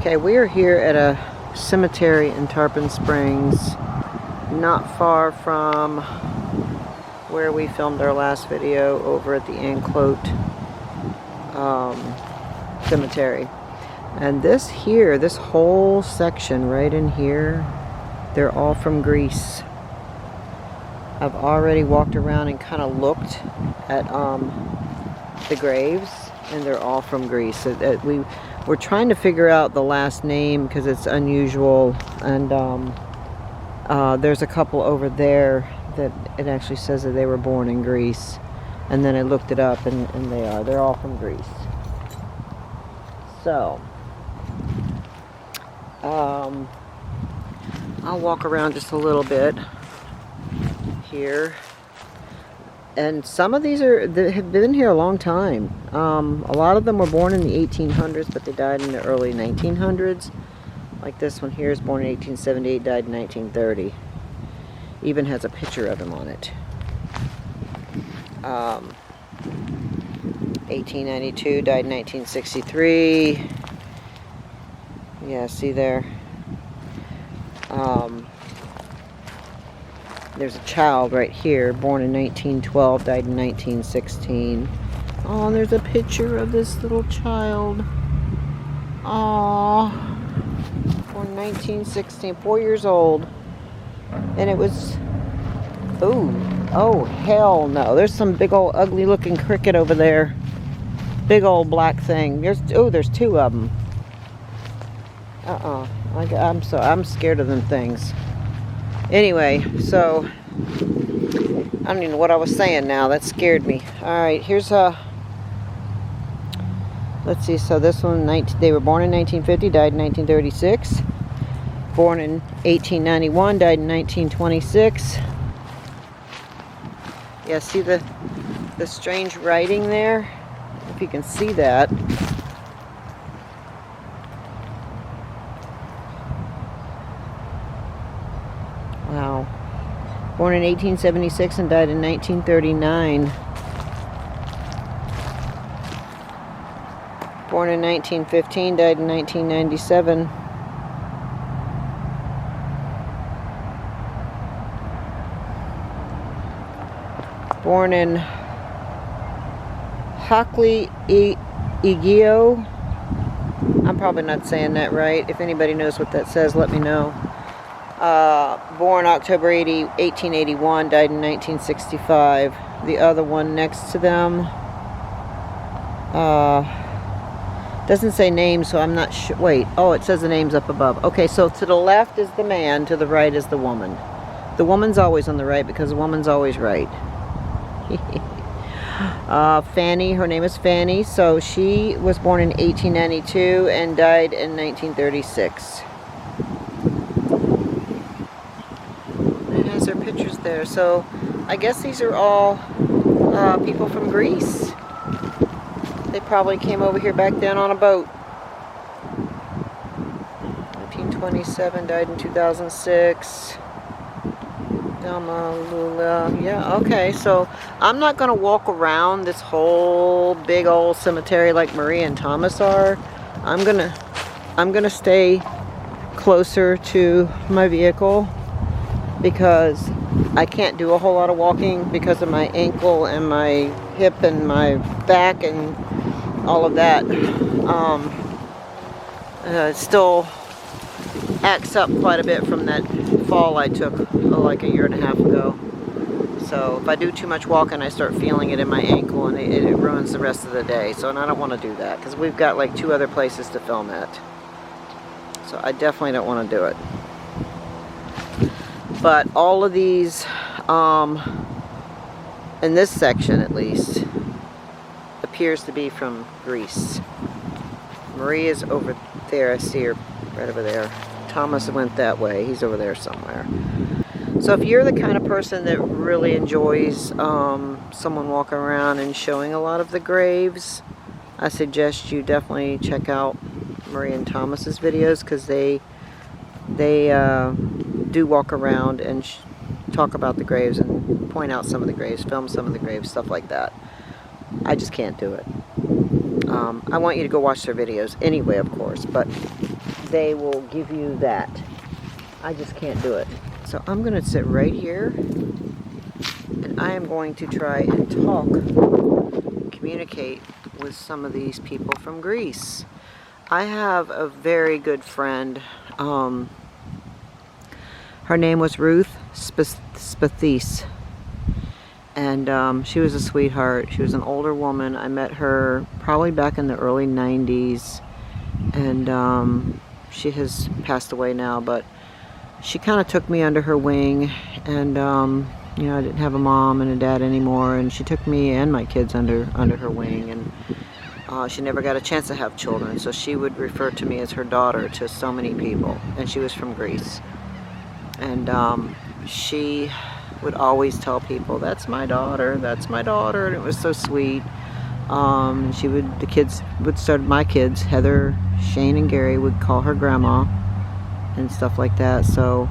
Okay, we are here at a cemetery in Tarpon Springs, not far from where we filmed our last video over at the Anclote Cemetery. And this whole section right in here, they're all from Greece. I've already walked around and kind of looked at the graves, and they're all from Greece. We're trying to figure out the last name because it's unusual, and there's a couple over there that it actually says that they were born in Greece, and then I looked it up, and they're all from Greece. So I'll walk around just a little bit here, and some of these have been here a long time. A lot of them were born in the 1800s, but they died in the early 1900s. Like this one here is born in 1878, died in 1930. Even has a picture of him on it. 1892, died in 1963. Yeah, see there. There's a child right here, born in 1912, died in 1916. Oh, and there's a picture of this little child. Oh, born in 1916, 4 years old. And it was, oh, hell no. There's some big old ugly looking cricket over there. Big old black thing. There's two of them. I'm scared of them things. Anyway, so I don't even know what I was saying now. That scared me. Alright, here's let's see, so this one, they were born in 1950, died in 1936. Born in 1891, died in 1926. Yeah, see the strange writing there? If you can see that. Wow. Born in 1876 and died in 1939. Born in 1915, died in 1997. Born in Hockley, Egeo. I'm probably not saying that right. If anybody knows what that says, let me know. Born October 1881, died in 1965. The other one next to them doesn't say names, so I'm not sure. Wait, oh, it says the names up above. Okay, so to the left is the man, to the right is the woman. The woman's always on the right because the woman's always right. Fanny, her name is Fanny, so she was born in 1892 and died in 1936. It has her pictures there, so I guess these are all people from Greece. They probably came over here back then on a boat. 1927, died in 2006. Yeah, okay, so I'm not going to walk around this whole big old cemetery like Marie and Thomas are. I'm gonna stay closer to my vehicle because I can't do a whole lot of walking because of my ankle and my hip and my back and all of that. It still acts up quite a bit from that fall I took like a year and a half ago. So if I do too much walking, I start feeling it in my ankle, and it ruins the rest of the day. So, and I don't want to do that because we've got like 2 other places to film at. So I definitely don't want to do it. But all of these, in this section at least, appears to be from Greece. Marie is over there. I see her right over there. Thomas went that way. He's over there somewhere. So if you're the kind of person that really enjoys someone walking around and showing a lot of the graves, I suggest you definitely check out Marie and Thomas's videos because they do walk around and talk about the graves and point out some of the graves, film some of the graves, stuff like that. I just can't do it. I want you to go watch their videos anyway, of course, but they will give you that. I just can't do it. So I'm going to sit right here, and I am going to try and talk, communicate with some of these people from Greece. I have a very good friend. Her name was Ruth Spathis, and she was a sweetheart. She was an older woman. I met her probably back in the early 90s, and she has passed away now, but she kind of took me under her wing, and you know, I didn't have a mom and a dad anymore, and she took me and my kids under her wing, and she never got a chance to have children, so she would refer to me as her daughter to so many people, and she was from Greece. And she would always tell people, "That's my daughter, that's my daughter," and it was so sweet. The kids would start, my kids, Heather, Shane, and Gary, would call her grandma and stuff like that. So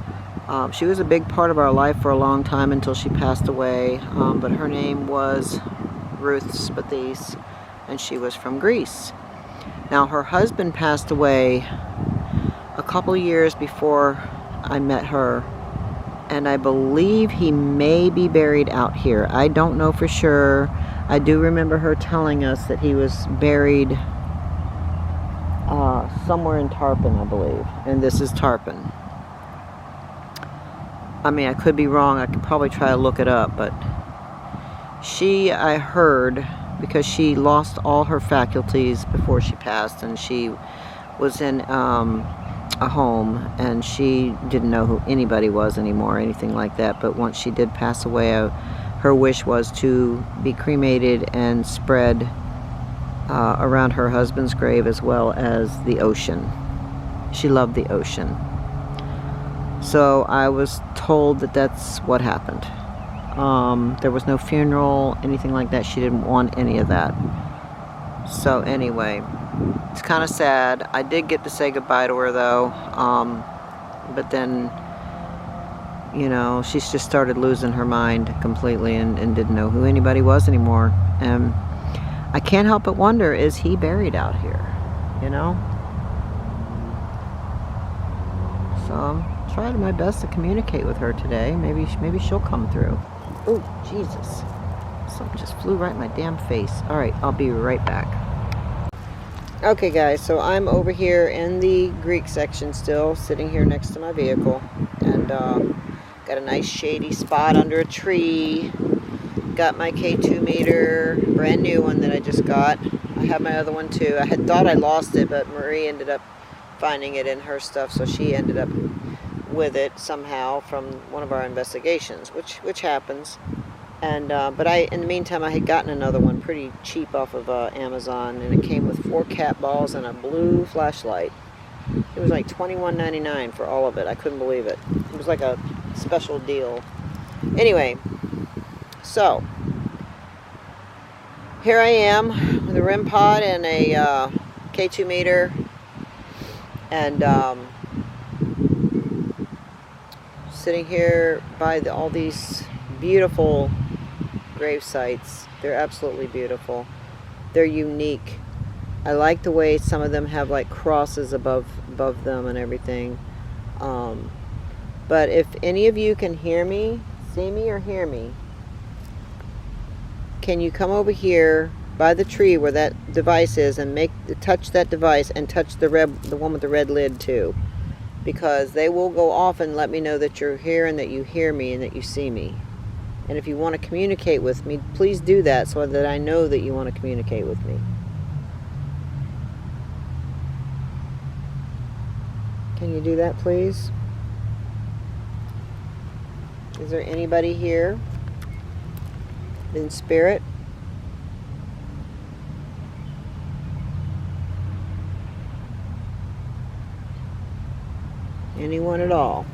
she was a big part of our life for a long time until she passed away. But her name was Ruth Spathis, and she was from Greece. Now, her husband passed away a couple years before I met her, and I believe he may be buried out here. I don't know for sure. I do remember her telling us that he was buried somewhere in Tarpon, I believe, and this is Tarpon. I mean, I could be wrong. I could probably try to look it up, but I heard, because she lost all her faculties before she passed, and she was in a home, and she didn't know who anybody was anymore or anything like that. But once she did pass away, her wish was to be cremated and spread around her husband's grave, as well as the ocean. She loved the ocean. So I was told that that's what happened. There was no funeral, anything like that. She didn't want any of that. So anyway, it's kind of sad. I did get to say goodbye to her, though. But then, you know, she's just started losing her mind completely, and didn't know who anybody was anymore. And I can't help but wonder, is he buried out here? You know? So I'm trying my best to communicate with her today. Maybe she'll come through. Oh, Jesus. Something just flew right in my damn face. Alright, I'll be right back. Okay, guys, so I'm over here in the Greek section still, sitting here next to my vehicle. And got a nice shady spot under a tree. Got my K2 meter, brand new one that I just got. I have my other one too. I had thought I lost it, but Marie ended up finding it in her stuff, so she ended up with it somehow from one of our investigations, which happens. And but in the meantime, I had gotten another one pretty cheap off of Amazon, and it came with 4 cat balls and a blue flashlight. It was like $21.99 for all of it. I couldn't believe it. It was like a special deal. Anyway, so here I am with a REM pod and a K2 meter, and sitting here by all these beautiful grave sites. They're absolutely beautiful. They're unique. I like the way some of them have like crosses above them and everything. But if any of you can hear me, see me, or hear me, can you come over here by the tree where that device is and touch that device, and touch the one with the red lid too, because they will go off and let me know that you're here and that you hear me and that you see me. And if you want to communicate with me, please do that so that I know that you want to communicate with me. Can you do that, please? Is there anybody here in spirit? Anyone at all?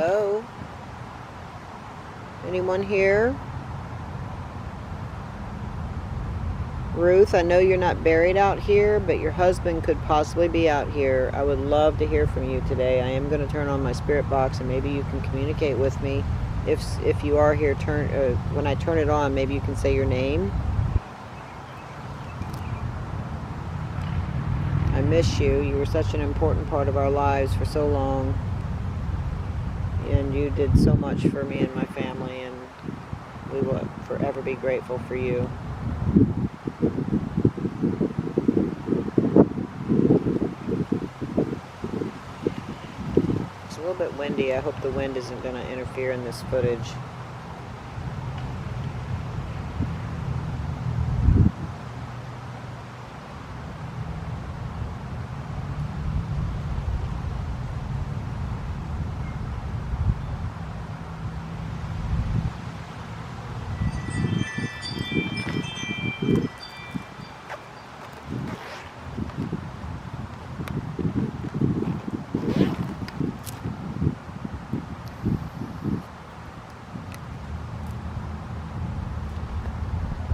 Hello? Anyone here? Ruth, I know you're not buried out here, but your husband could possibly be out here. I would love to hear from you today. I am going to turn on my spirit box, and maybe you can communicate with me. If you are here, when I turn it on, maybe you can say your name. I miss you. You were such an important part of our lives for so long. And you did so much for me and my family, and we will forever be grateful for you. It's a little bit windy. I hope the wind isn't going to interfere in this footage.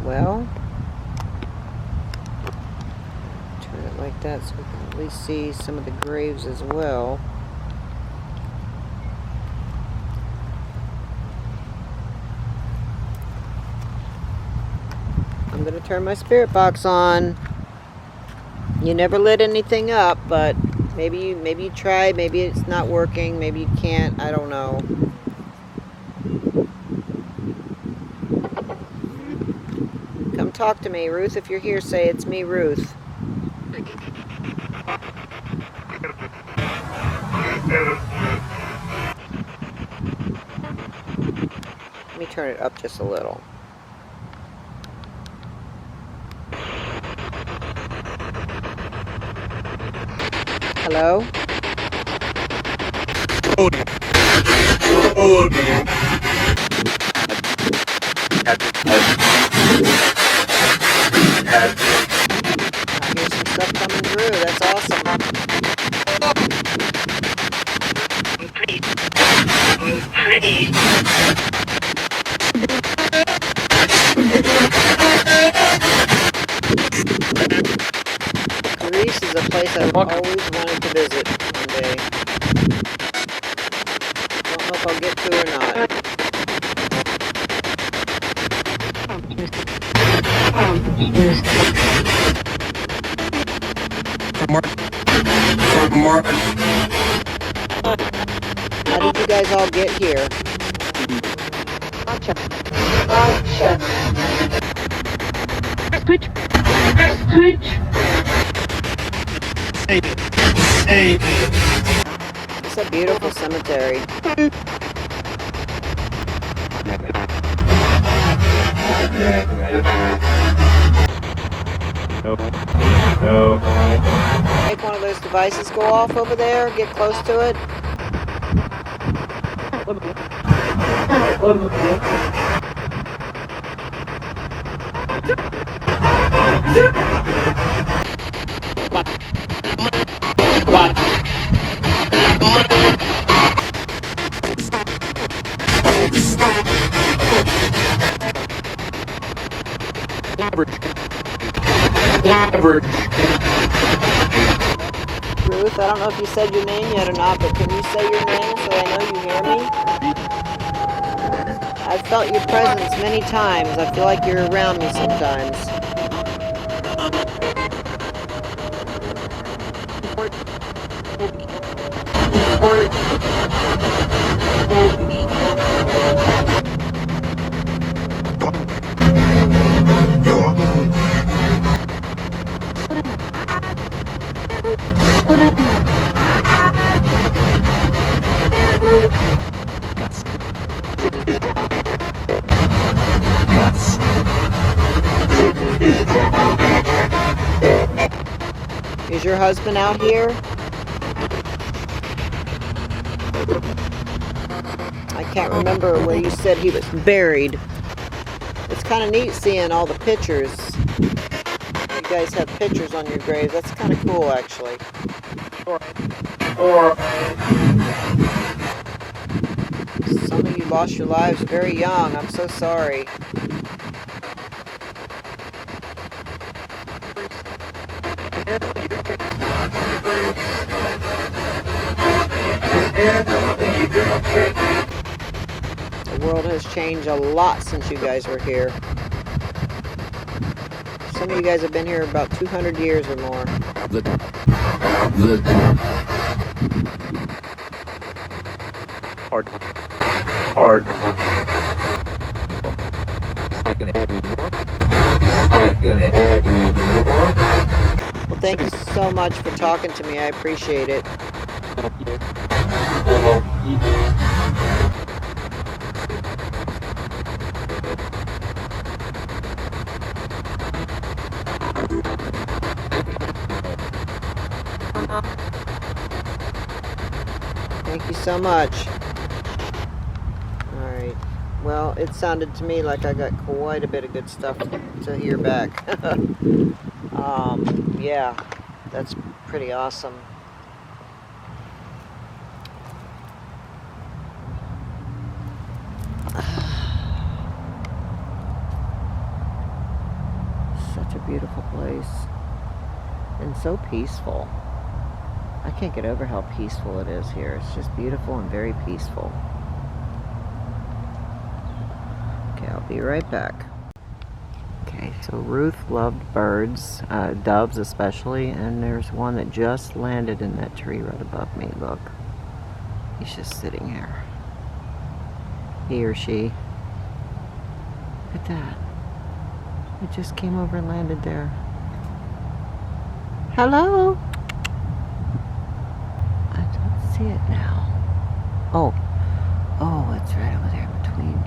Well, turn it like that so we can at least see some of the graves as well. I'm going to turn my spirit box on. You never lit anything up, but maybe you tried, maybe it's not working, maybe you can't, I don't know. Come talk to me, Ruth. If you're here, say it's me, Ruth. Let me turn it up just a little. Hello? I hear some stuff coming through. That's awesome. Greece is a place I've always wanted to visit one day. Don't know if I'll get to or not. How did you guys all get here? It's a beautiful cemetery. No. Make one of those devices go off over there. Get close to it. Ruth, I don't know if you said your name yet or not, but can you say your name so I know you hear me? I've felt your presence many times. I feel like you're around me sometimes. Is your husband out here? I can't remember where you said he was buried. It's kind of neat seeing all the pictures. You guys have pictures on your graves. That's kind of cool, actually. Some of you lost your lives very young. I'm so sorry. The world has changed a lot since you guys were here. Some of you guys have been here about 200 years or more. Hard. Well, thank you so much for talking to me. I appreciate it. Thank you so much. Alright. Well, it sounded to me like I got quite a bit of good stuff to hear back. Yeah, that's pretty awesome. Such a beautiful place. And so peaceful. I can't get over how peaceful it is here. It's just beautiful and very peaceful. Okay, I'll be right back. Okay, so Ruth loved birds, doves especially, and there's one that just landed in that tree right above me. Look, he's just sitting here. He or she. Look at that. It just came over and landed there. Hello? I don't see it now. Oh, it's right over there between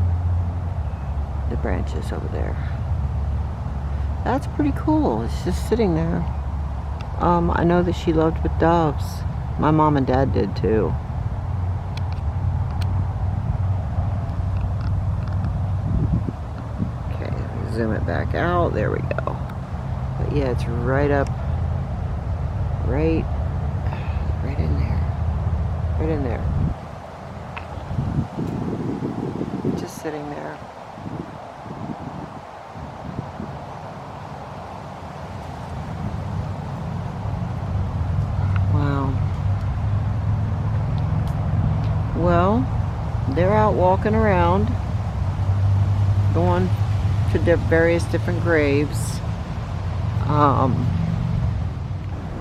the branches over there. That's pretty cool. It's just sitting there. I know that she loved with doves. My mom and dad did too. Okay, zoom it back out. There we go. But yeah, it's right up, right in there. Right in there. Just sitting there. Well, they're out walking around, going to various different graves.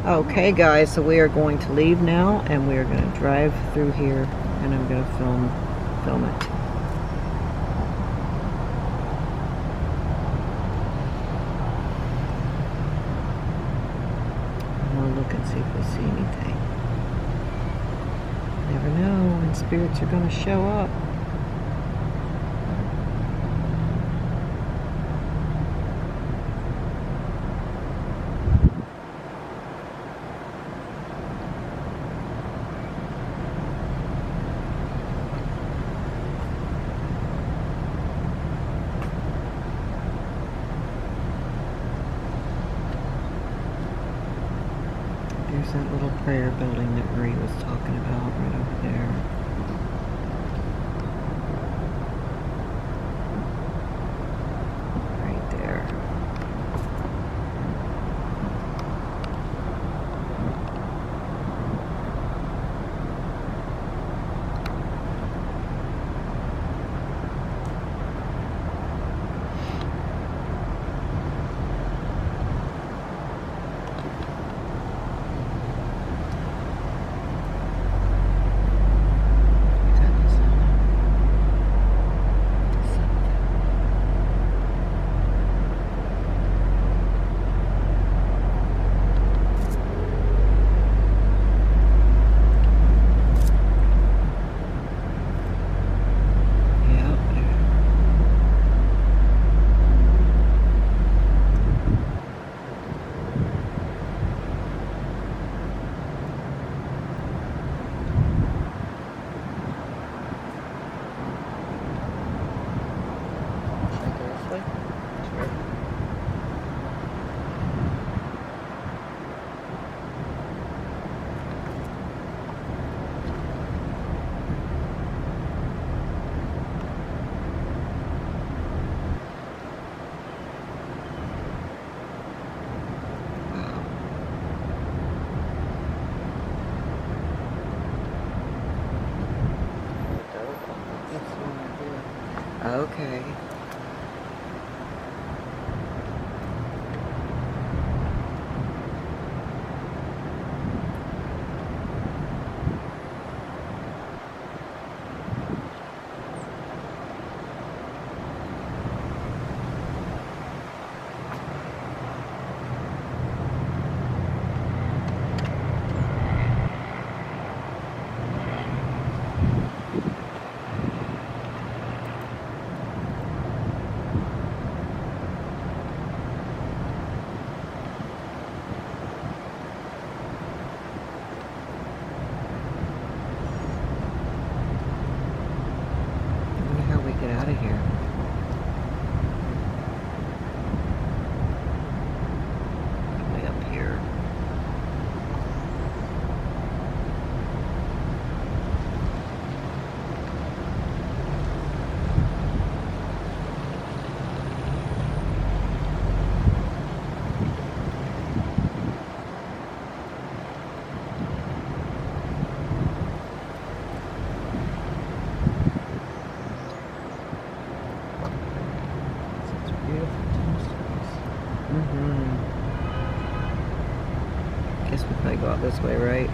Okay guys, so we are going to leave now, and we are going to drive through here, and I'm going to film it. I'm going to look and see if we see anything. Never know when spirits are going to show up. There's that little prayer building that Marie was talking about right over there. Right there. Okay. Get out of here. Way up here. Guess we probably go out this way, right?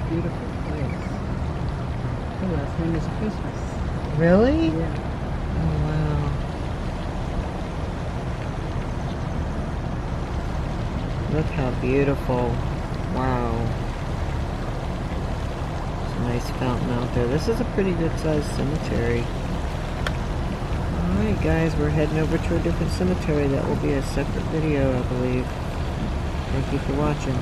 Beautiful place. The last name is Christmas. Really? Yeah. Oh, wow. Look how beautiful. Wow. There's a nice fountain out there. This is a pretty good sized cemetery. Alright guys, we're heading over to a different cemetery. That will be a separate video, I believe. Thank you for watching.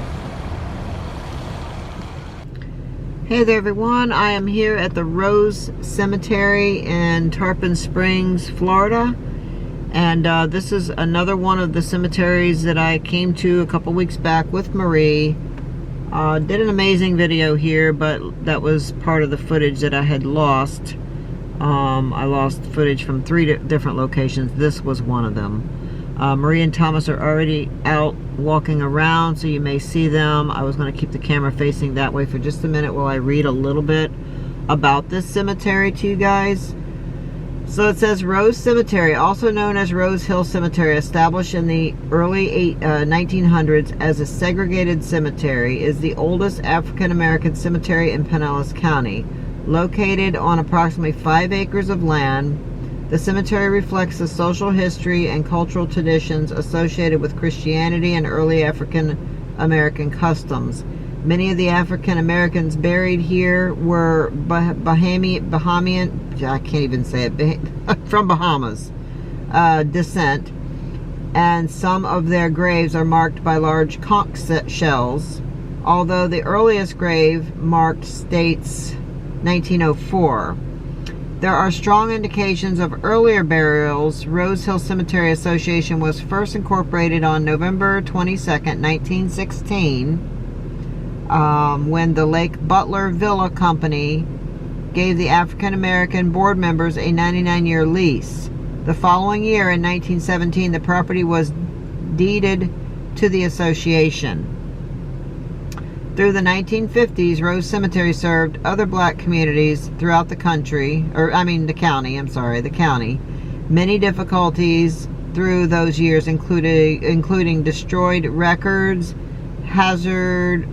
Hey there everyone, I am here at the Rose Cemetery in Tarpon Springs, Florida. And this is another one of the cemeteries that I came to a couple weeks back with Marie. Did an amazing video here, but that was part of the footage that I had lost. I lost footage from 3 different locations. This was one of them. Marie and Thomas are already out walking around, so you may see them. I was going to keep the camera facing that way for just a minute while I read a little bit about this cemetery to you guys. So it says Rose Cemetery, also known as Rose Hill Cemetery, established in the early 1900s as a segregated cemetery, is the oldest African-American cemetery in Pinellas County. Located on approximately 5 acres of land, the cemetery reflects the social history and cultural traditions associated with Christianity and early African-American customs. Many of the African Americans buried here were Bahamian, I can't even say it, from Bahamas descent, and some of their graves are marked by large conch shells, although the earliest grave marked states 1904. There are strong indications of earlier burials. Rose Hill Cemetery Association was first incorporated on November 22nd, 1916. When the Lake Butler Villa Company gave the African American board members a 99-year lease. The following year, in 1917, the property was deeded to the association. Through the 1950s, Rose Cemetery served other black communities throughout the county. Many difficulties through those years including destroyed records, haphazard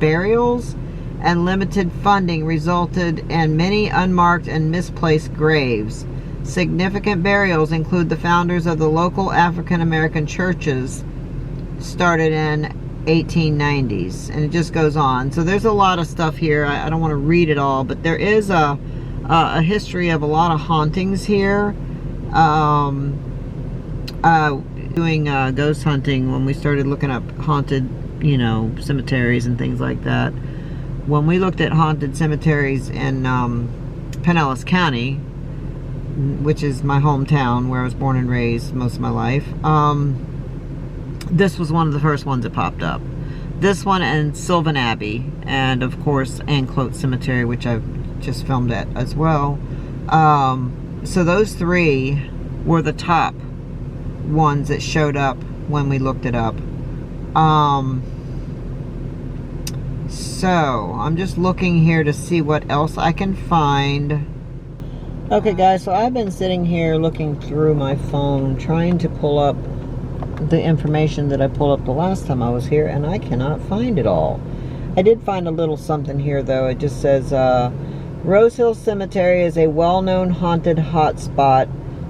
burials, and limited funding resulted in many unmarked and misplaced graves. Significant burials include the founders of the local African American churches, started in 1890s, and it just goes on. So there's a lot of stuff here. I don't want to read it all, but there is a history of a lot of hauntings here. Doing ghost hunting, when we started looking up haunted, cemeteries and things like that. When we looked at haunted cemeteries in Pinellas County, which is my hometown where I was born and raised most of my life, this was one of the first ones that popped up. This one and Sylvan Abbey, and of course Anclote Cemetery, which I've just filmed at as well. So those 3 were the top ones that showed up when we looked it up. So I'm just looking here to see what else I can find. Okay guys, so I've been sitting here looking through my phone trying to pull up the information that I pulled up the last time I was here, and I cannot find it all. I did find a little something here though. It just says Rose Hill Cemetery is a well-known haunted hotspot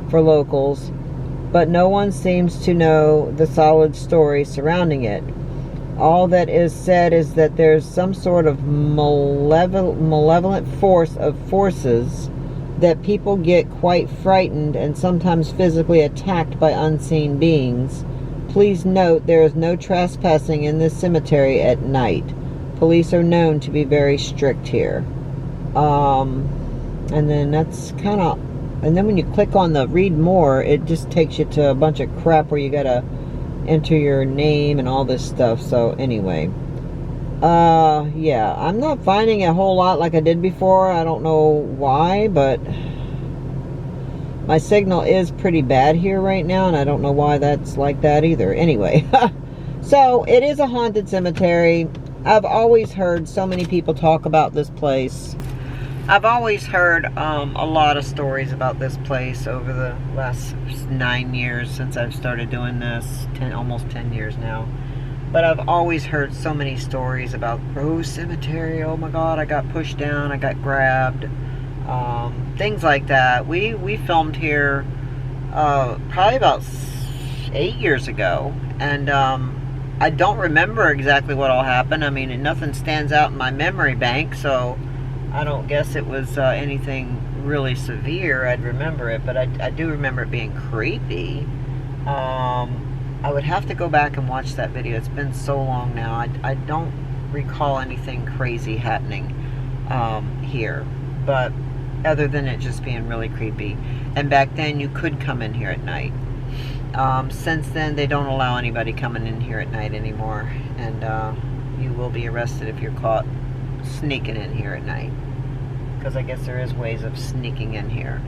for locals, but no one seems to know the solid story surrounding it. All that is said is that there's some sort of malevolent forces that people get quite frightened and sometimes physically attacked by unseen beings. Please note there is no trespassing in this cemetery at night. Police are known to be very strict here. And then that's kind of, and then when you click on the read more, it just takes you to a bunch of crap where you gotta enter your name and all this stuff. So anyway, yeah, I'm not finding a whole lot like I did before. I don't know why, but my signal is pretty bad here right now, and I don't know why that's like that either. Anyway, so it is a haunted cemetery. I've always heard so many people talk about this place. I've always heard a lot of stories about this place over the last 9 years since I've started doing this, almost 10 years now. But I've always heard so many stories about Rose Cemetery. Oh my God, I got pushed down, I got grabbed, things like that. We filmed here probably about 8 years ago, and I don't remember exactly what all happened. I mean, nothing stands out in my memory bank, so I don't guess it was anything really severe. I'd remember it, but I do remember it being creepy. I would have to go back and watch that video. It's been so long now. I don't recall anything crazy happening here, but other than it just being really creepy. And back then you could come in here at night. Since then they don't allow anybody coming in here at night anymore, and you will be arrested if you're caught sneaking in here at night, because I guess there is ways of sneaking in here.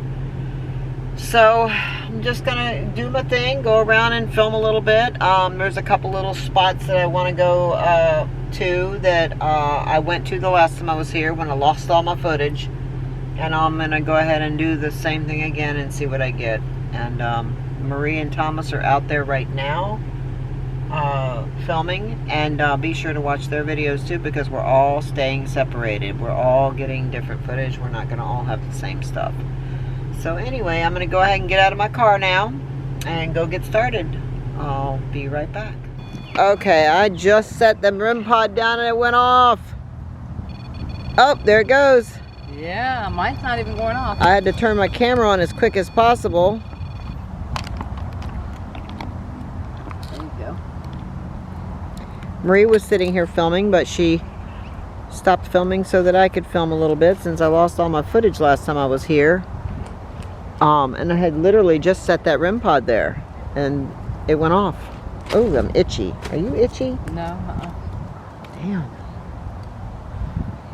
So I'm just gonna do my thing, go around and film a little bit. There's a couple little spots that I want to go to that I went to the last time I was here when I lost all my footage, and I'm gonna go ahead and do the same thing again and see what I get. And Marie and Thomas are out there right now filming, and be sure to watch their videos too, because we're all staying separated. We're all getting different footage. We're not gonna all have the same stuff. So anyway, I'm gonna go ahead and get out of my car now and go get started. I'll be right back. Okay, I just set the REM pod down and it went off. Oh, there it goes. Yeah, mine's not even going off. I had to turn my camera on as quick as possible. There you go. Marie was sitting here filming, but she stopped filming so that I could film a little bit, since I lost all my footage last time I was here. And I had literally just set that REM pod there, and it went off. Oh, I'm itchy. Are you itchy? No, Damn.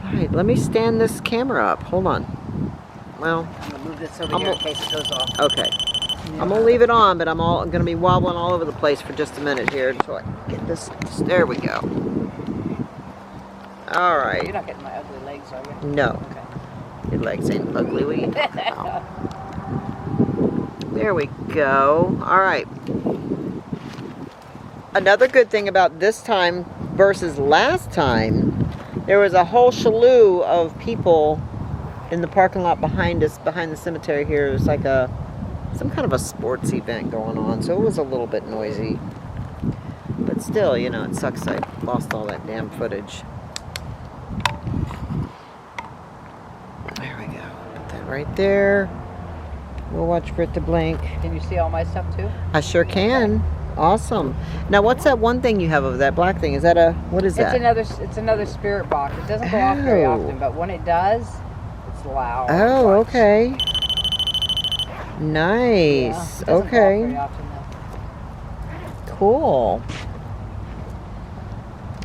Alright, let me stand this camera up. Hold on. Well, I'm gonna move this over here in case it goes off. okay. Yeah. I'm gonna leave it on, but I'm gonna be wobbling all over the place for just a minute here until I get this. There we go. Alright. You're not getting my ugly legs, are you? No. Okay. Your legs ain't ugly. What are you talking about? There we go. Alright. Another good thing about this time versus last time, there was a whole slew of people in the parking lot behind us, behind the cemetery here. It was like some kind of a sports event going on, so it was a little bit noisy. But still, you know, it sucks I lost all that damn footage. There we go. Put that right there. We'll watch for it to blink. Can you see all my stuff too? I sure can. Awesome. Now, what's that one thing you have over that black thing? Is that a, what is that? It's another spirit box. It doesn't go off very often, but when it does, it's loud. Oh, okay. Nice. Yeah, it doesn't go off Okay. very often, though. Cool.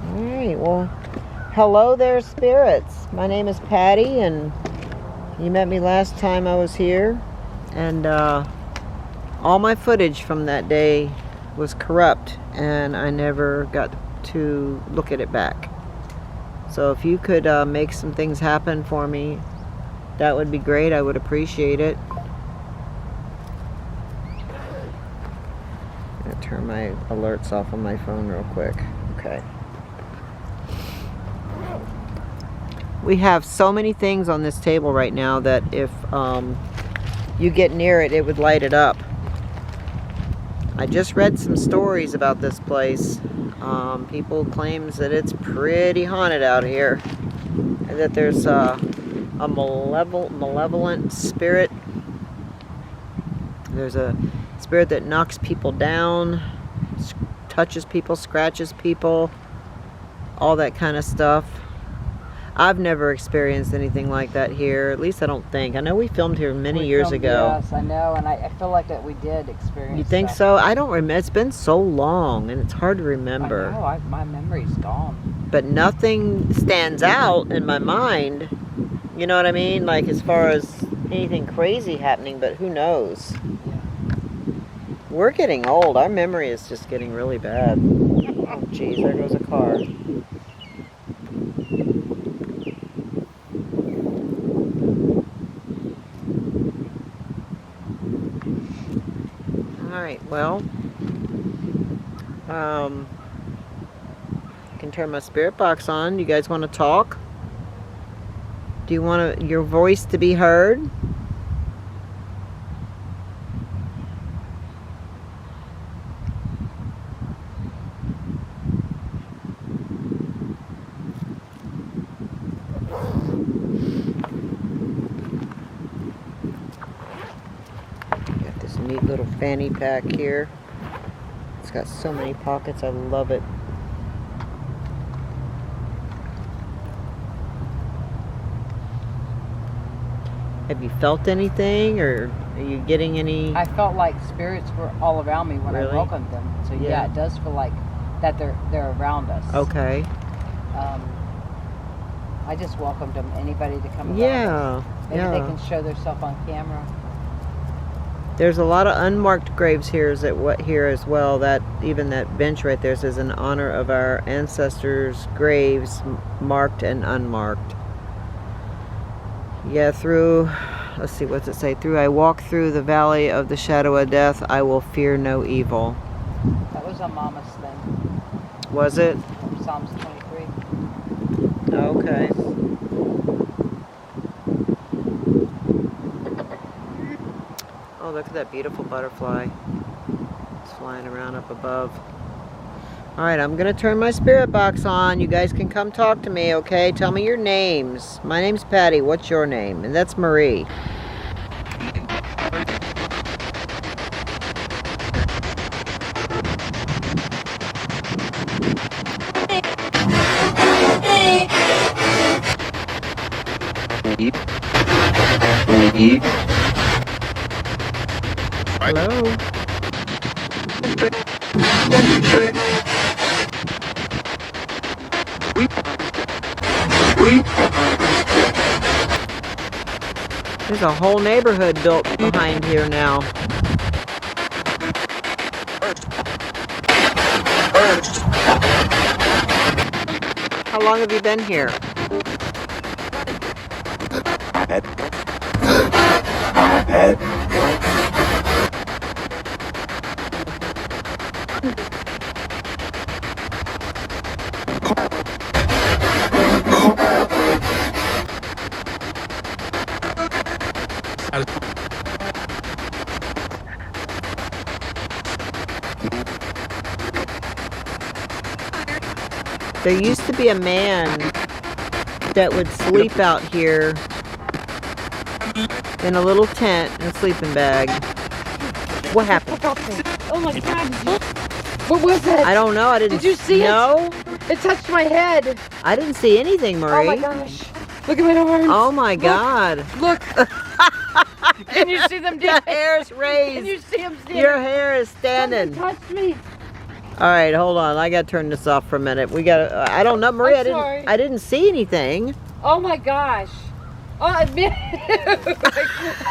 All right. Well, hello there, spirits. My name is Patty, and you met me last time I was here. And all my footage from that day was corrupt, and I never got to look at it back. So if you could make some things happen for me, that would be great. I would appreciate it. I'm gonna turn my alerts off on my phone real quick. Okay. We have so many things on this table right now that if you get near it, it would light it up. I just read some stories about this place. People claims that it's pretty haunted out here, and that there's a malevolent spirit. There's a spirit that knocks people down, touches people, scratches people, all that kind of stuff. I've never experienced anything like that here. At least I don't think. I know we filmed here many years ago. Yes, I know, and I feel like that we did experience. You think so? I don't remember. It's been so long, and it's hard to remember. I know. My memory's gone. But nothing stands out in my mind. You know what I mean? Like as far as anything crazy happening, but who knows? Yeah. We're getting old. Our memory is just getting really bad. Oh, geez, there goes a car. Alright, well, I can turn my spirit box on. You guys want to talk? Do you want your voice to be heard? Got this neat little fanny pack here. It's got so many pockets. I love it. Have you felt anything, or are you getting any? I felt like spirits were all around me when Really? I welcomed them. So yeah, it does feel like that they're around us. Okay. I just welcomed them. Anybody to come. Yeah. Maybe they can show themselves on camera. There's a lot of unmarked graves here as well. That even that bench right there says in honor of our ancestors' graves, marked and unmarked. Yeah, let's see, what's it say? Through I walk through the valley of the shadow of death, I will fear no evil. That was a mama's thing. Was it? Psalms 23. Okay. Oh, look at that beautiful butterfly. It's flying around up above. Alright, I'm going to turn my spirit box on. You guys can come talk to me, okay? Tell me your names. My name's Patty. What's your name? And that's Marie. Hello? There's a whole neighborhood built behind here now. How long have you been here? There used to be a man that would sleep out here in a little tent and a sleeping bag. What happened? Oh my God! What was it? I don't know. I didn't. Did you see it? No. It touched my head. I didn't see anything, Marie. Oh my gosh! Look at my arms. Oh my God! Look. Can you see them? The hair's raised. Can you see them standing? Your hair is standing. Something touched me. All right, hold on. I gotta turn this off for a minute. We gotta. I don't know, Marie. I'm sorry. I didn't see anything. Oh my gosh! Oh,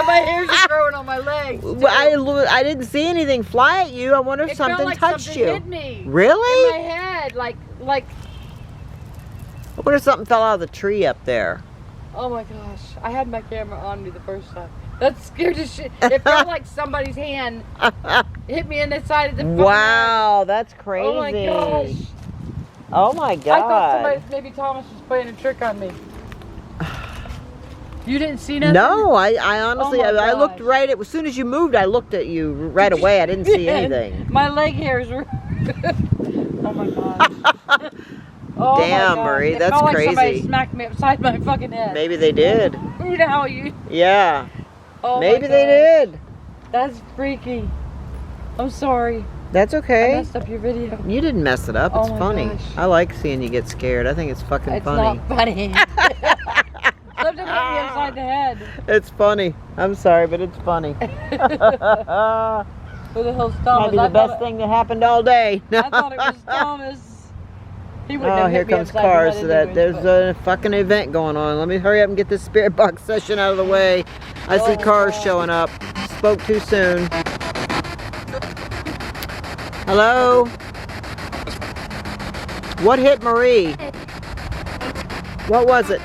my hair's just growing on my legs. Too. I didn't see anything fly at you. I wonder if It felt something like touched something you. hit me. Really? In my head, like. I wonder if something fell out of the tree up there. Oh my gosh! I had my camera on me the first time. That scared the shit. It felt like somebody's hand hit me in the side of the. Wow, that's crazy. Oh my gosh! Oh my god! I thought somebody, maybe Thomas was playing a trick on me. You didn't see nothing? No, I honestly, Oh my I looked gosh. right at, as soon as you moved, I looked at you right away. I didn't see anything. My leg hairs were. Oh my gosh. Oh Damn, my gosh. Marie, It that's felt like crazy. somebody smacked me upside my fucking head. Maybe they did. You know how you. Yeah. Oh Maybe my they gosh. did. That's freaky. I'm sorry. That's I okay. messed up your video. You didn't mess it up. It's Oh my funny. gosh. I like seeing you get scared. I think it's fucking It's funny. not funny. Something hit me upside the head. It's funny. I'm sorry, but it's funny. Who the hell's Thomas? Might be the best thing that happened all day. I thought it was Thomas. He wouldn't Oh, have here hit me comes upside cars. the So head that there's anyways, a fucking event going on. Let me hurry up and get this spirit box session out of the way. I see Oh, cars God. showing up. Spoke too soon. Hello? What hit Marie? What was it?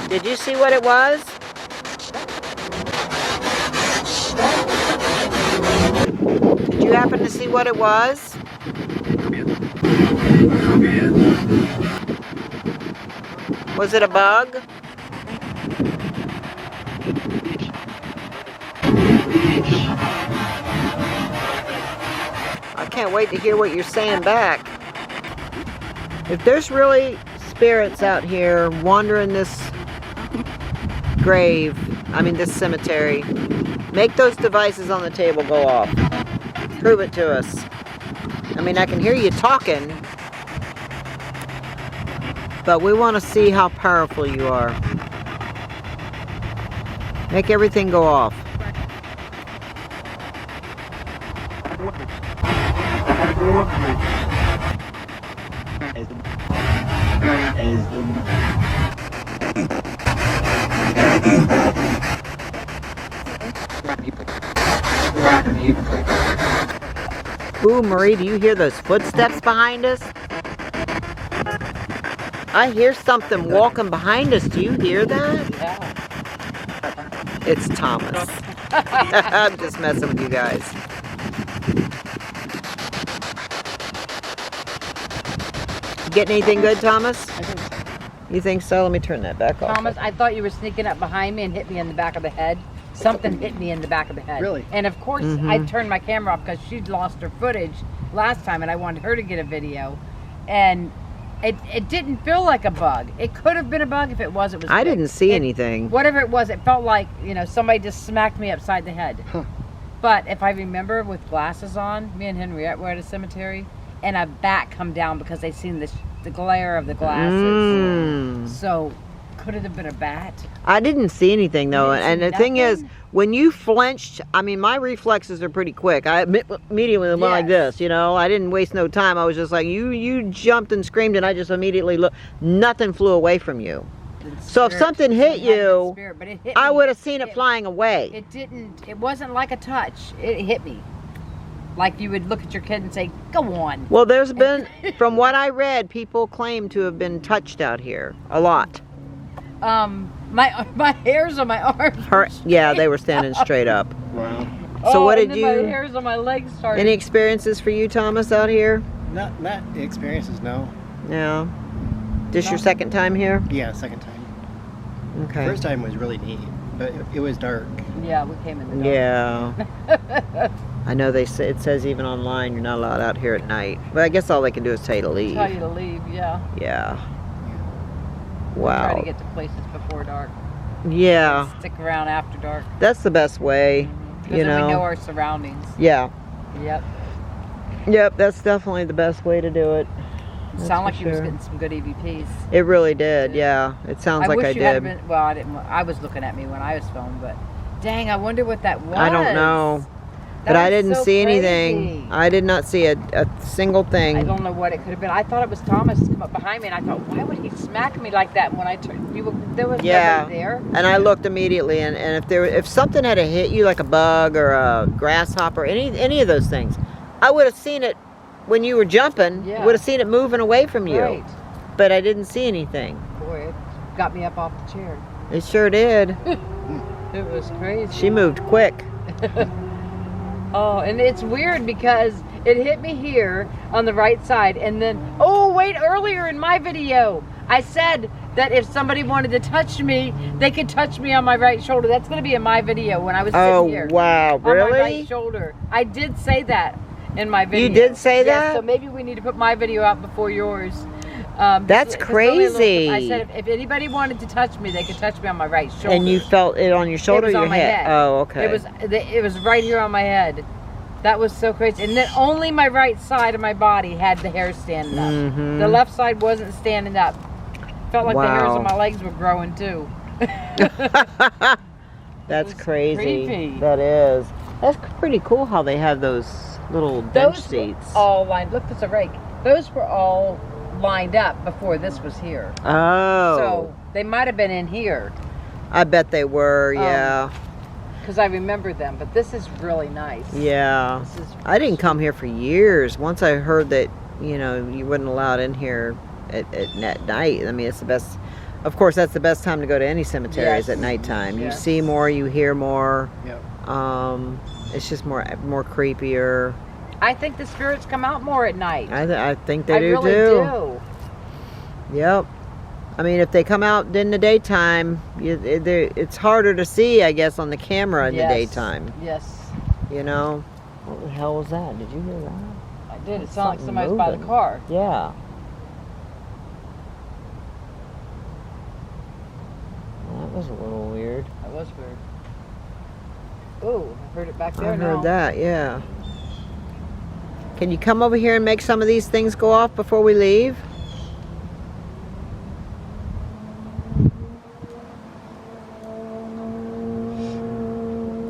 Did you see what it was? Did you happen to see what it was? Was it a bug? I can't wait to hear what you're saying back. If there's really spirits out here wandering this grave, this cemetery, make those devices on the table go off. Prove it to us. I can hear you talking, but we want to see how powerful you are. Make everything go off. Ooh, Marie, do you hear those footsteps behind us? I hear something walking behind us. Do you hear that? Yeah. It's Thomas. I'm just messing with you guys. Getting anything good, Thomas? I think so. You think so? Let me turn that back off. Thomas, I thought you were sneaking up behind me and hit me in the back of the head. Something hit me in the back of the head. Really? And of course, I turned my camera off because she'd lost her footage last time and I wanted her to get a video. And it didn't feel like a bug. It could have been a bug. If it was, it was I big. didn't see anything. Whatever it was, it felt like, somebody just smacked me upside the head. Huh. But if I remember, with glasses on, me and Henriette were at a cemetery, and a bat come down because they seen the glare of the glasses. So, could it have been a bat? I didn't see anything though, You didn't and see the thing is, nothing? when you flinched, my reflexes are pretty quick. I immediately went like Yes. this, I didn't waste no time. I was just like, you jumped and screamed, and I just immediately looked. Nothing flew away from you. So if something hit you, but it hit I me. would have seen it flying away. It didn't. It wasn't like a touch. It hit me. Like you would look at your kid and say, "Go on." Well, there's been, from what I read, people claim to have been touched out here a lot. My hairs on my arms. Yeah, they were standing straight up. Wow. So what and did then you? My hairs on my legs started. Any experiences for you, Thomas, out here? Not experiences, no. No. This No. your second time here? Yeah, second time. Okay. First time was really neat, but it was dark. Yeah, we came in the dark. Yeah. I know it says even online you're not allowed out here at night. But I guess all they can do is tell you to leave. Tell you to leave. Yeah. Yeah. Try Wow. to get to places before dark. Yeah. Stick around after dark. That's the best way. Because You then we know know. our surroundings. Yeah. Yep. Yep, that's definitely the best way to do it. That's Sound for like you was sure. getting some good EVPs. It really did, yeah. It sounds like wish I you had did. been. Well, I didn't. I was looking at me when I was filming, but dang, I wonder what that was. I don't know. That But I was didn't so see crazy. anything. I did not see a single thing. I don't know what it could have been. I thought it was Thomas come up behind me, and I thought, why would he smack me like that? And when I turned, there was Yeah. nobody there. And I looked immediately, and if something had hit you like a bug or a grasshopper, any of those things, I would have seen it when you were jumping. Yeah. Would have seen it moving away from you. Right. But I didn't see anything. Boy, it got me up off the chair. It sure did. It was crazy. She moved quick. Oh, and it's weird because it hit me here on the right side, and then, oh, wait, earlier in my video, I said that if somebody wanted to touch me, they could touch me on my right shoulder. That's going to be in my video when I was sitting here. Oh, wow. On my Really? right shoulder. I did say that in my video. You did say Yes, that? so maybe we need to put my video out before yours. That's 'cause only a little- crazy. I said if anybody wanted to touch me, they could touch me on my right shoulder. And you felt it on your shoulder It was or on your my head? head. Oh, okay. It was right here on my head. That was so crazy. And then only my right side of my body had the hair standing up. Mhm. The left side wasn't standing up. Felt like the hairs Wow. on my legs were growing too. That's was crazy. creepy. That is. That's pretty cool how they have those little bench Those seats. were all lined. Look, there's a rake. Those were all lined up before this was here. Oh. So they might have been in here I bet they were, yeah. because I remember them. But this is really nice. Yeah. This is I didn't come here for years. Once I heard that, you wasn't allowed in here at night. I mean, it's the best. Of course, that's the best time to go to any cemeteries Yes. at nighttime. You Yes. see more, you hear more. Yep. It's just more creepier. I think the spirits come out more at night. I think they I do really too. do. Yep. I mean, if they come out in the daytime, it's harder to see, I guess, on the camera in the Yes. daytime. Yes, What the hell was that? Did you hear that? I did. It It's sounded like something somebody was by the moving. car. Yeah. Well, that was a little weird. That was weird. Oh, I heard it back there I now. heard that, yeah. Can you come over here and make some of these things go off before we leave?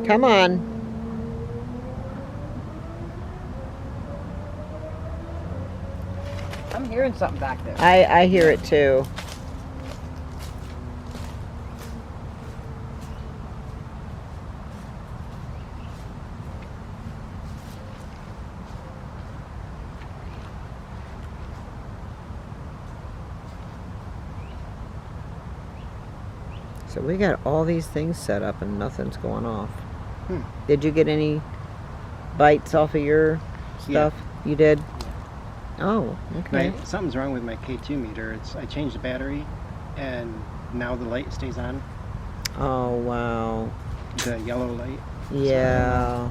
Come on. I'm hearing something back there. I hear it too. So we got all these things set up and nothing's going off. Hmm. Did you get any bites off of your stuff? You did? Oh, okay. Something's wrong with my K2 meter. I changed the battery, and now the light stays on. Oh, wow. The yellow light. Yeah.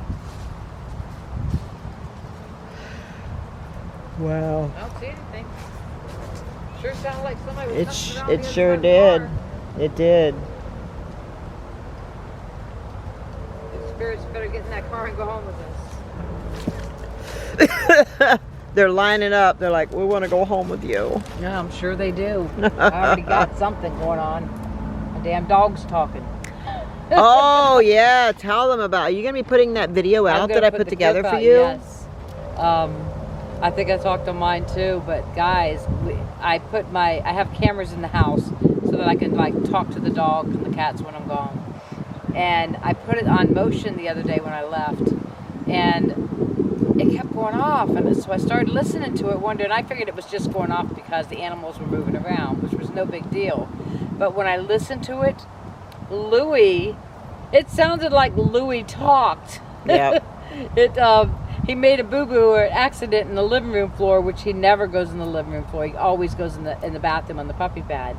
Wow. I don't see anything. Sure sounded like somebody was messing around It the sure other side did. of It did. the car. The spirits better get in that car and go home with us. They're lining up. They're like, we want to go home with you. Yeah, I'm sure they do. I already got something going on. My damn dog's talking. Oh, yeah. Tell them about it. Are you going to be putting that video I'm out gonna that I put put the together clip for out, you? Yes. I think I talked on mine too, but guys, I have cameras in the house so that I can talk to the dog and the cats when I'm gone. And I put it on motion the other day when I left, and it kept going off, and so I started listening to it one day, and I figured it was just going off because the animals were moving around, which was no big deal. But when I listened to it, it sounded like Louie talked. Yep. He made a boo-boo or an accident in the living room floor, which he never goes in the living room floor. He always goes in the bathroom on the puppy pad.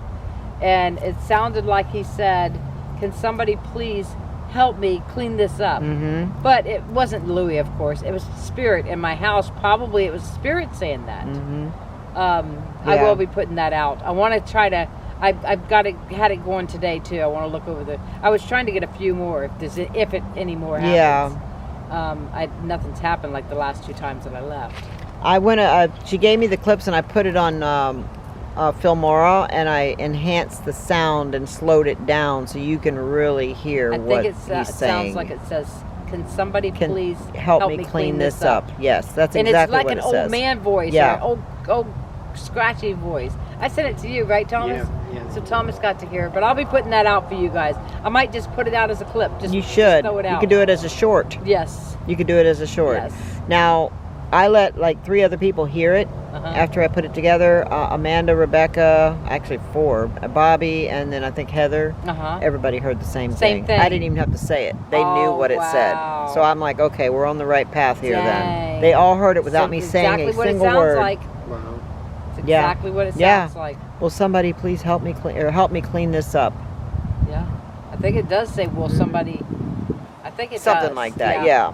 And it sounded like he said, "Can somebody please help me clean this up?" Mm-hmm. But it wasn't Louie, of course. It was Spirit in my house. Probably it was Spirit saying that. Mm-hmm. I Yeah. will be putting that out. I want to try to. I've had it going today too. I want to look over I was trying to get a few more if any more happens. Yeah. Nothing's happened like the last 2 times that I left. I went. She gave me the clips, and I put it on Filmora, and I enhanced the sound and slowed it down so you can really hear what he's saying. It sounds like it says, "Can somebody please help me clean this up?" Yes, that's exactly what it says. And it's like an old man voice, yeah, or old scratchy voice. I sent it to you, right, Thomas? Yeah. So Thomas got to hear it, but I'll be putting that out for you guys. I might just put it out as a clip. You should. Just throw it out. You could do it as a short. Yes. You could do it as a short. Yes. Now, I let like 3 other people hear it after I put it together. Amanda, Rebecca, actually 4, Bobby, and then I think Heather. Everybody heard the same thing. I didn't even have to say it. They knew what it said. So I'm like, okay, we're on the right path here then. They all heard it without me saying a single word. Like. Wow. It's exactly what it sounds like. Will somebody please help me clean this up? Yeah. I think it does say, will somebody... I think it Something does. like that, yeah.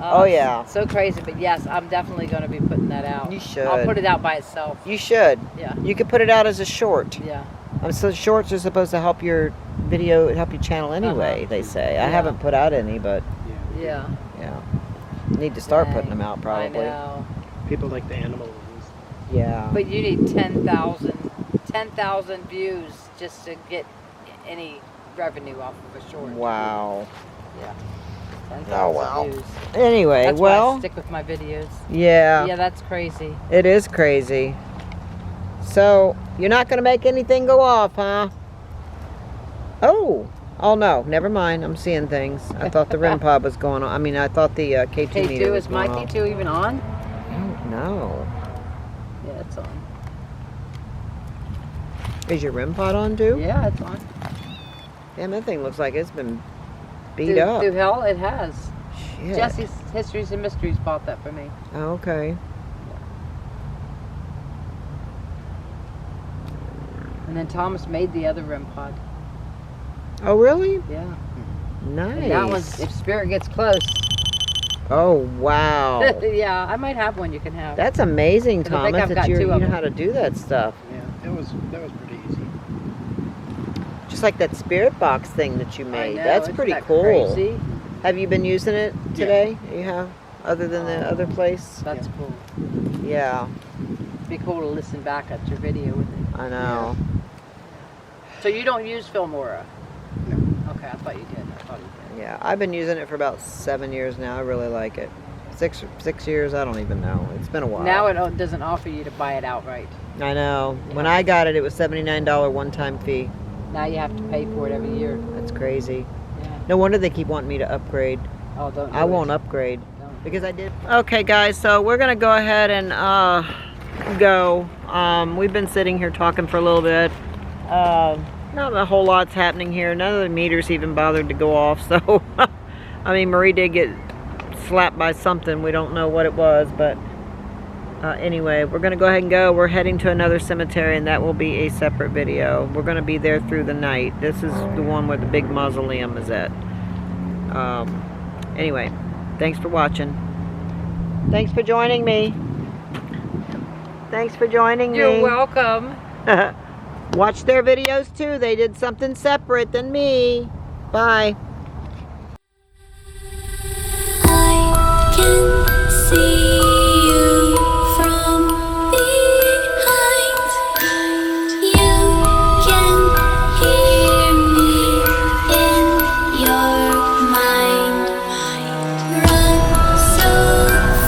Oh, yeah. So crazy, but yes, I'm definitely going to be putting that out. You should. I'll put it out by itself. You should. Yeah. You could put it out as a short. Yeah. So shorts are supposed to help your video, help your channel anyway, they say. I haven't put out any, but... Yeah. Yeah. Need to start putting them out, probably. I know. People like the animal ones. Yeah. But you need 10,000 views just to get any revenue off of a short. Wow. Yeah. 10,000 views. Anyway, That's why I stick with my videos. Yeah. Yeah, that's crazy. It is crazy. So, you're not going to make anything go off, huh? Oh no, never mind. I'm seeing things. I thought the REM pod was going on. I mean, I thought the K2 meter was going Is my off. K2 even on? I don't know. Yeah, it's on. Is your REM pod on too? Yeah, it's on. Damn, that thing looks like it's been beat up. Through hell, it has. Shit. Jesse's Histories and Mysteries bought that for me. Oh, okay. And then Thomas made the other REM pod. Oh, really? Yeah. Nice. And that one, if spirit gets close. Oh, wow. Yeah, I might have one you can have. That's amazing, 'Cause I think Thomas, I've that got you 2 of know them. how to do that stuff. Yeah, that was pretty easy. Just like that spirit box thing that you I made. know, That's isn't pretty that cool. Crazy? Have you been using it today? You have? Other than the other place? That's cool. Yeah, It'd be cool to listen back at your video with it. I know. So you don't use Filmora? No. Okay, I thought you did. Yeah, I've been using it for about 7 years now. I really like it. 6 years, I don't even know. It's been a while. Now it doesn't offer you to buy it outright. I know. When I got it, it was $79 one-time fee. Now you have to pay for it every year. That's crazy. Yeah. No wonder they keep wanting me to upgrade. Oh, don't. I won't upgrade. Don't. Because I did. Okay, guys, so we're gonna go ahead and go. We've been sitting here talking for a little bit. Not a whole lot's happening here. None of the meters even bothered to go off. So, I mean, Marie did get slapped by something. We don't know what it was, but anyway, we're gonna go ahead and go. We're heading to another cemetery, and that will be a separate video. We're gonna be there through the night. This is the one where the big mausoleum is at. Anyway, thanks for watching. Thanks for joining me. Thanks for joining me. You're welcome. Watch their videos too. They did something separate than me. Bye. I can see you from behind. You can hear me in your mind. Run so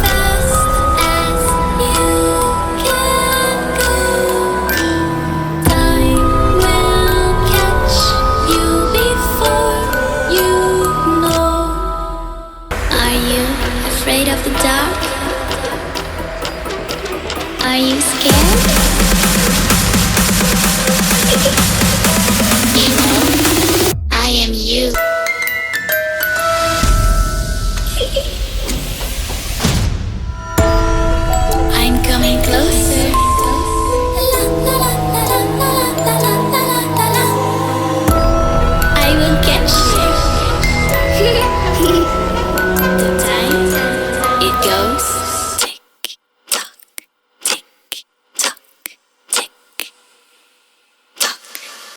fast as you can go. Time will catch you before you know. Are you afraid of the dark? Are you scared? You know, I am you. I'm coming closer. I will catch you. The time it goes.